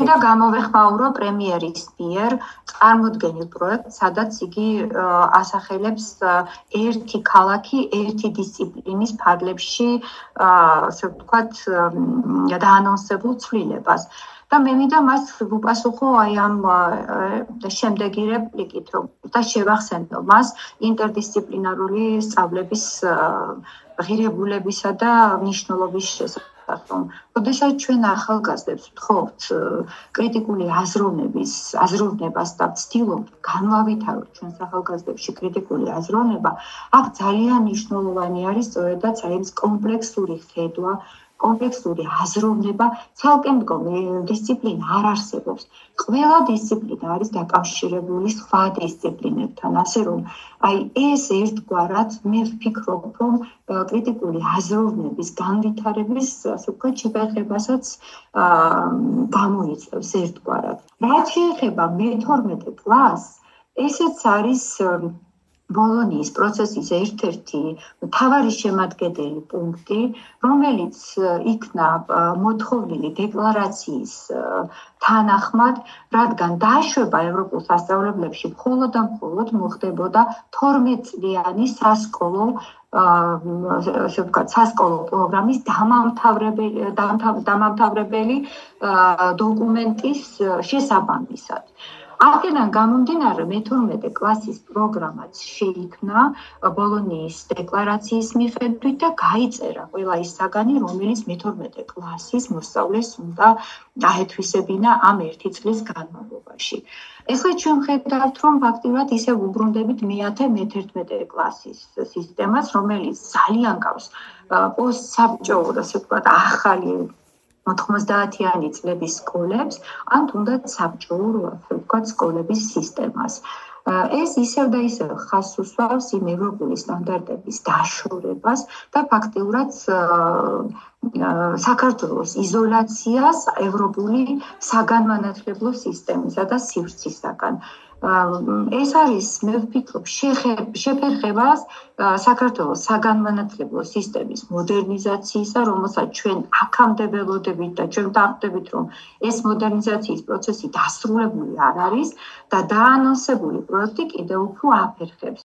და გამოვეხმაურო პრემიერის მიერ წარმოდგენილ პროექტს, სადაც იგი ასახელებს ერთი ქალაქი, ერთი დისციპლინის ფარგლებში, ასე ვთქვათ, დაანონსებულ ცვლილებას. და მე მინდა მას ვუპასუხო აი ამ შემდეგი რეპლიკით, რომ და შევახსენო მას ინტერდისციპლინარული სწავლების ღირებულებისა და მნიშვნელობის შესახებ. როდესაც ჩვენ ახალგაზრდებს ვთხოვთ კრიტიკული აზროვნებას და ვცდილობთ განვავითაროთ ჩვენს ახალგაზრდებში კრიტიკული აზროვნება, აქ ძალიან მნიშვნელოვანი არის სწორედაც აი ეს კომპლექსური ხედვა, კომპლექსური აზროვნება, ცალკე მდგომი დისციპლინა არ არსებობს. ყველა დისციპლინა არის დაკავშირებული სხვა დისციპლინებთან, ასე რომ აი ეს ერთგვარად მე ვფიქრობ, რომ კრიტიკული აზროვნების განვითარების, ასე ვთქვათ, შეფერხებასაც გამოიწვევს ერთგვარად. რაც შეეხება მე-12 კლასს, ესეც არის ბოლონიის პროცესის ერთ-ერთი მთავარი შემადგენელი პუნქტი, რომელიც იქნა მოთხოვნილი დეკლარაციის თანახმად, რადგან დაშვება ევროპულ სასწავლებლებში მხოლოდ და მხოლოდ მოხდებოდა 12 წლიანი სასკოლო პროგრამის დამამთავრებელი დოკუმენტის შესაბამისად. აქედან გამომდინარე მე-12 კლასის პროგრამაც შეიქმნა ბოლონიის დეკლარაციის მიხედვით და გაიწერა ყველა ის საგანი, რომელიც მე-12 კლასის მოსწავლეს უნდა დაეთვისებინა ამ ერთი წლის განმავლობაში. ეხლა ჩვენ ხედავთ, რომ ფაქტიურად ისევ უბრუნდებით მე-10, მე-11 კლასის სისტემას, რომელიც ძალიან გავს პოსტსაბჭოურ, ასე ვთქვათ, ახალი 90-იანი წლების სკოლებს, ან თუნდაც საბჭოურ, ასე ვთქვათ, სკოლების სისტემას. ეს ისევ და ისევ ხაზს უსვამს იმ ევროპული სტანდარტების დაშორებას და ფაქტიურად საქართველოს იზოლაციას ევროპული საგანმანათლებლო სისტემისა და სივრცისაგან. ეს არის, მე ვფიქრობ, შეფერხებას საქართველოს საგანმანათლებლო სისტემის მოდერნიზაციისა, რომელსაც ჩვენ აქამდე ველოდებით და ჩვენ დავხვდებით, რომ ეს მოდერნიზაციის პროცესი დასრულებული არ არის და დაანონსებული პროექტი კიდევ უფრო აფერხებს